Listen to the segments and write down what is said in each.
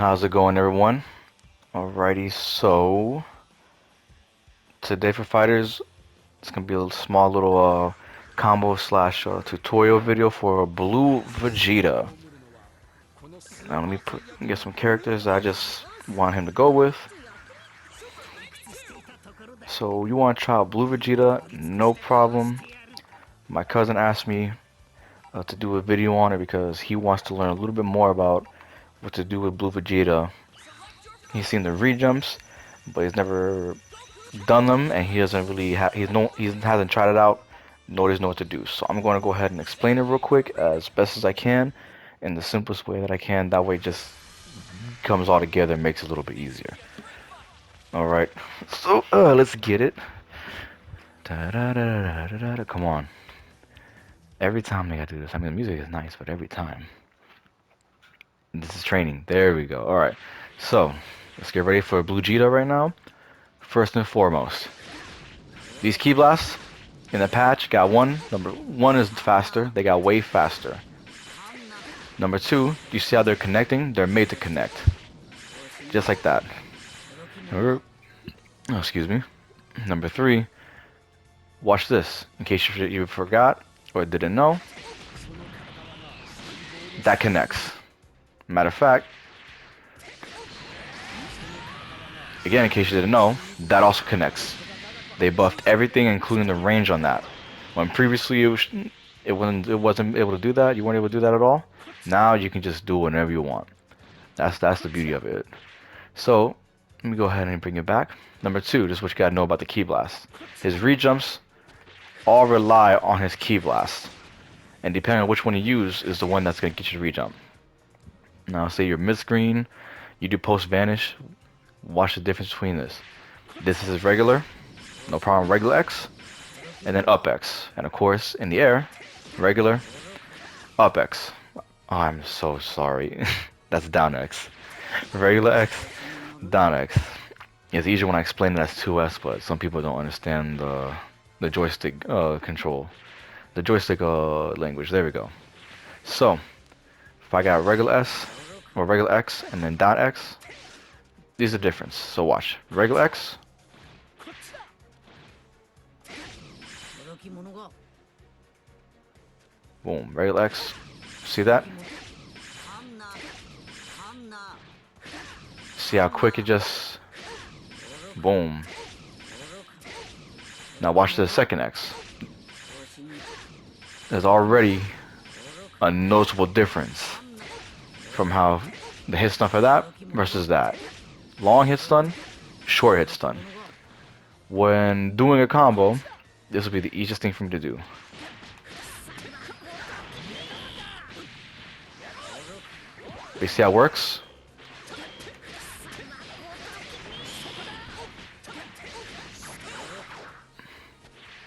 How's it going, everyone? Alrighty, so today for fighters, it's gonna be a small little combo slash tutorial video for BlueGeta. Now let me get some characters I just want him to go with. So you want to try out BlueGeta? No problem. My cousin asked me to do a video on it because he wants to learn a little bit more about what to do with BlueGeta. He's seen the Rejumps, but he's never done them, and he doesn't really he hasn't tried it out, nor does know what to do. So I'm going to go ahead and explain it real quick as best as I can, in the simplest way that I can. That way, it just comes all together and makes it a little bit easier. All right, so let's get it. Come on. Every time they gotta do this. I mean, the music is nice, but every time. This is training. There we go. All right, so let's get ready for BlueGeta right now. First and foremost, these key blasts in the patch got one. Number one is faster. They got way faster. Number two, you see how they're connecting? They're made to connect. Just like that. Oh, excuse me. Number three, watch this. In case you forgot or didn't know, that connects. Matter of fact, again, in case you didn't know, that also connects. They buffed everything, including the range on that. When previously it wasn't able to do that, you weren't able to do that at all. Now you can just do whatever you want. That's the beauty of it. So let me go ahead and bring it back. Number two, this is what you gotta know about the Ki Blast. His rejumps all rely on his Ki Blast, and depending on which one you use is the one that's gonna get you to rejump. Now, say you're mid-screen, you do post-vanish. Watch the difference between this. This is his regular, no problem, regular X, and then up X. And of course, in the air, regular, up X. Oh, I'm so sorry. That's down X. Regular X, down X. It's easier when I explain it as 2S, but some people don't understand the joystick control. The joystick language. There we go. So, if I got regular S, or regular X, and then down X, these are the difference. So watch. Regular X. Boom. Regular X. See that? See how quick it just... Boom. Now watch the second X. There's already a noticeable difference from how the hit stun for that versus that. Long hit stun, short hit stun. When doing a combo, this will be the easiest thing for me to do. You see how it works?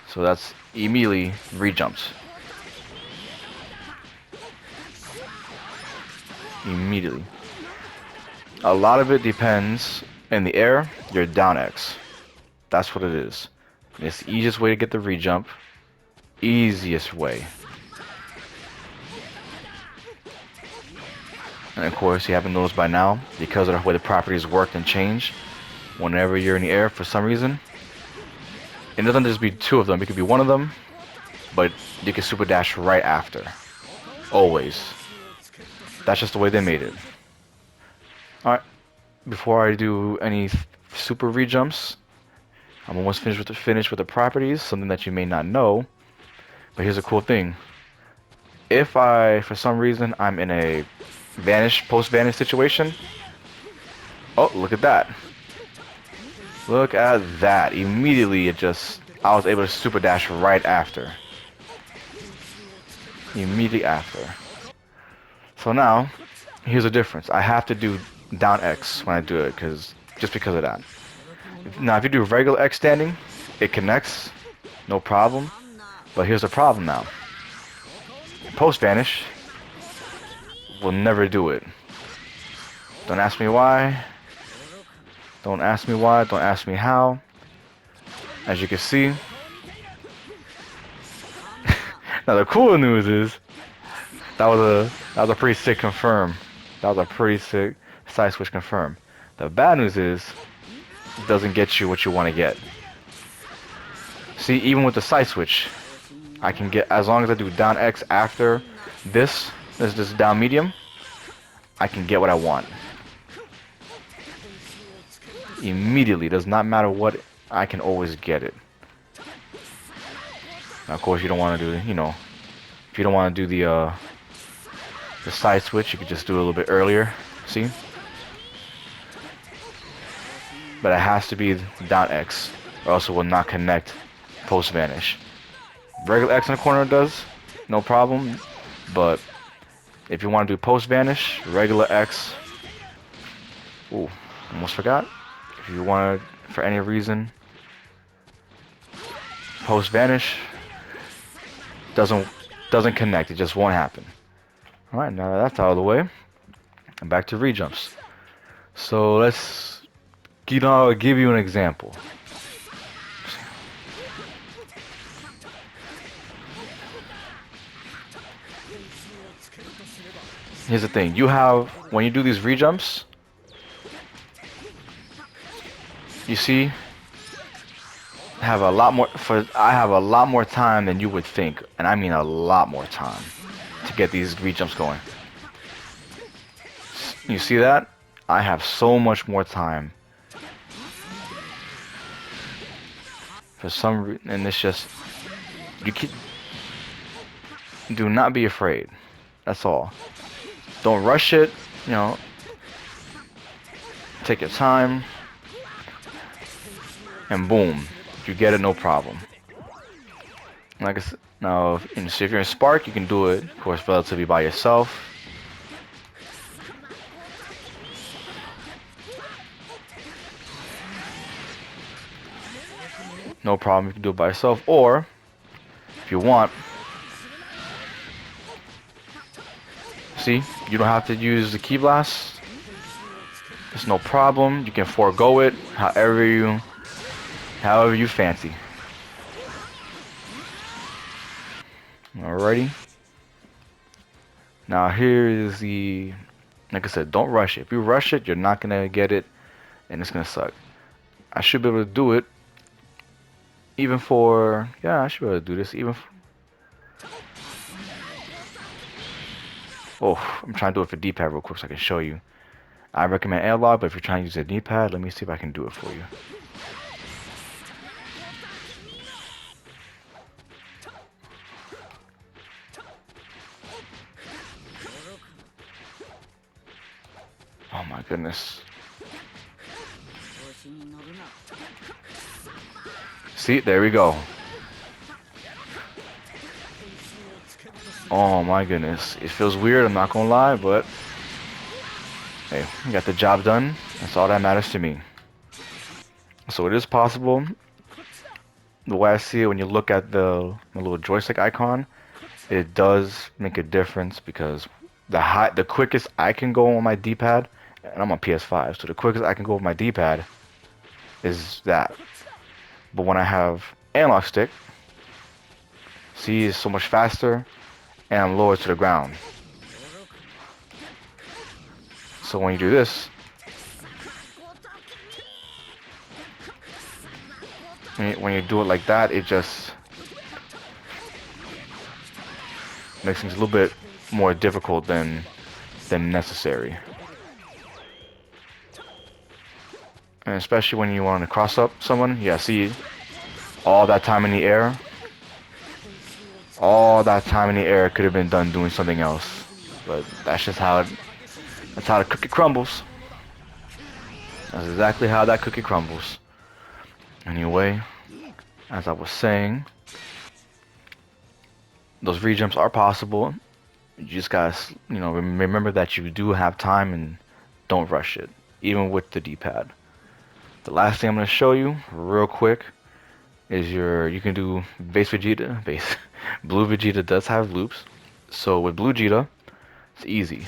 So that's immediately rejumps. Immediately. A lot of it depends. In the air, you're down X. That's what it is. It's the easiest way to get the rejump. Easiest way. And of course, you haven't noticed by now, because of the way the properties work and change, whenever you're in the air for some reason, it doesn't just be two of them, it could be one of them, but you can super dash right after. Always. That's just the way they made it. Alright, before I do any super rejumps, I'm almost finished with the properties, something that you may not know, but here's a cool thing. If for some reason, I'm in a post-vanish situation, oh, look at that. Look at that. Immediately, I was able to super dash right after. Immediately after. So now, here's the difference. I have to do down X when I do it, just because of that. Now, if you do regular X standing, it connects, no problem. But here's the problem now. Post vanish will never do it. Don't ask me why. Don't ask me why. Don't ask me how. As you can see. Now the cool news is that was a pretty sick confirm. That was a pretty sick Side switch confirm. The bad news is it doesn't get you what you want to get. See, even with the side switch, I can get, as long as I do down X after this down medium, I can get what I want. Immediately, does not matter what, I can always get it. Now, of course, you don't want to do, you know, if you don't want to do the side switch, you could just do it a little bit earlier. See? But it has to be down X, or else it will not connect post vanish. Regular X in the corner does, no problem. But if you want to do post vanish, regular X. Ooh, almost forgot. If you want to, for any reason, post vanish doesn't connect. It just won't happen. All right, now that's out of the way, and back to rejumps. So let's, you know, I'll give you an example. Here's the thing: you have, when you do these rejumps, you see, I have a lot more time than you would think, and I mean a lot more time to get these rejumps going. You see that? I have so much more time. For some reason, and it's just, do not be afraid. That's all. Don't rush it, you know. Take your time. And boom, you get it, no problem. Like I said, now, if you're in Spark, you can do it, of course, relatively by yourself. No problem, you can do it by yourself. Or, if you want, see, you don't have to use the key blast. It's no problem. You can forego it however you fancy. Alrighty. Now here is the, like I said, don't rush it. If you rush it, you're not gonna get it, and it's gonna suck. I should be able to do it. Even for, yeah, I should be able to do this. Even for, oh, I'm trying to do it for D-pad real quick so I can show you. I recommend analog, but if you're trying to use a D-pad, let me see if I can do it for you. Oh my goodness. See, there we go. Oh my goodness. It feels weird, I'm not gonna lie, but hey, we got the job done. That's all that matters to me. So it is possible. The way I see it, when you look at the little joystick icon, it does make a difference, because the quickest I can go on my D-pad, and I'm on PS5, so the quickest I can go with my D-pad is that. But when I have analog stick, see, it's so much faster, and I'm lower to the ground. So when you do this, when you do it like that, it just makes things a little bit more difficult than necessary. And especially when you want to cross up someone, yeah, see, all that time in the air, could have been done doing something else. But that's just how the cookie crumbles. That's exactly how that cookie crumbles. Anyway, as I was saying, those rejumps are possible. You just gotta, you know, remember that you do have time and don't rush it, even with the D-pad. The last thing I'm going to show you real quick is you can do base Vegeta. Blue Vegeta does have loops. So with BlueGeta, it's easy.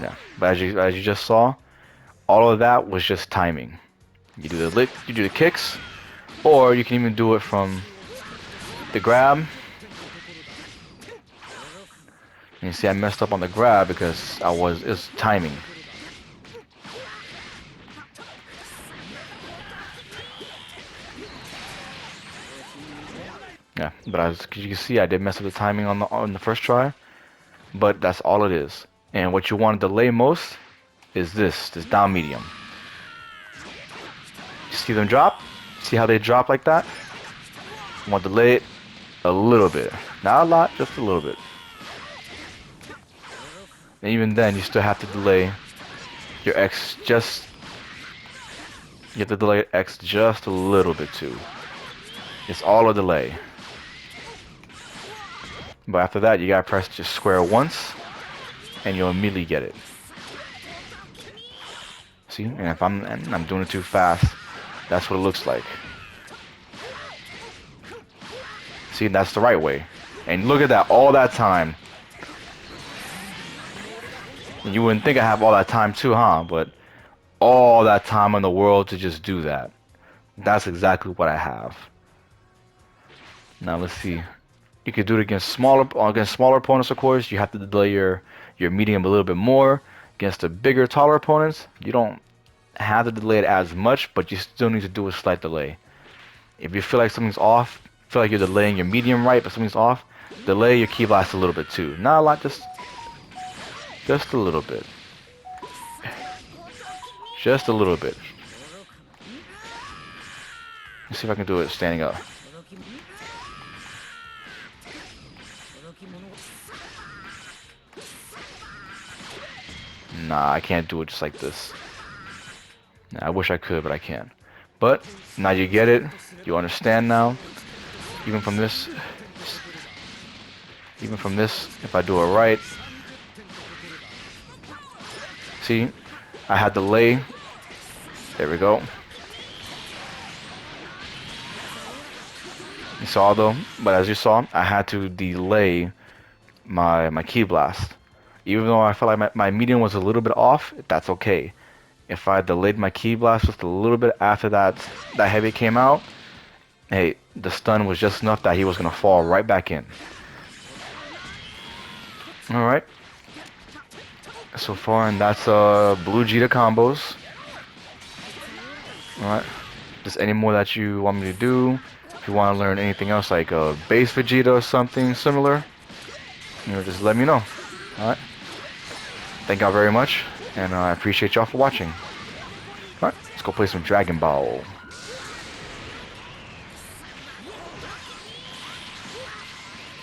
Yeah, but as you just saw, all of that was just timing. You do the kicks, Or you can even do it from the grab. And you see I messed up on the grab because it's timing. Yeah, but as you can see, I did mess up the timing on the first try, but that's all it is. And what you want to delay most is this down medium. You see them drop? See how they drop like that? You want to delay it a little bit, not a lot, just a little bit. And even then, you still have to delay your X just. You have to delay X just a little bit too. It's all a delay. But after that, you gotta press just square once, and you'll immediately get it. See, and if I'm doing it too fast, that's what it looks like. See, that's the right way. And look at that, all that time. You wouldn't think I have all that time too, huh? But all that time in the world to just do that. That's exactly what I have. Now let's see. You could do it against smaller opponents, of course. You have to delay your medium a little bit more. Against the bigger, taller opponents, you don't have to delay it as much, but you still need to do a slight delay. If you feel like something's off, feel like you're delaying your medium right, but something's off, delay your key blast a little bit too. Not a lot, just a little bit. Just a little bit. Let's see if I can do it standing up. Nah, I can't do it just like this. Nah, I wish I could, but I can't. But now you get it. You understand now. Even from this, if I do it right. See, I had delay. There we go. You saw though, but as you saw, I had to delay my key blast. Even though I felt like my medium was a little bit off, that's okay. If I delayed my key blast just a little bit after that heavy came out, hey, the stun was just enough that he was gonna fall right back in. All right. So far, and that's BlueGeta combos. All right. Just any more that you want me to do. If you want to learn anything else like base Vegeta or something similar, just let me know. All right. Thank y'all very much, and I appreciate y'all for watching. All right, let's go play some Dragon Ball.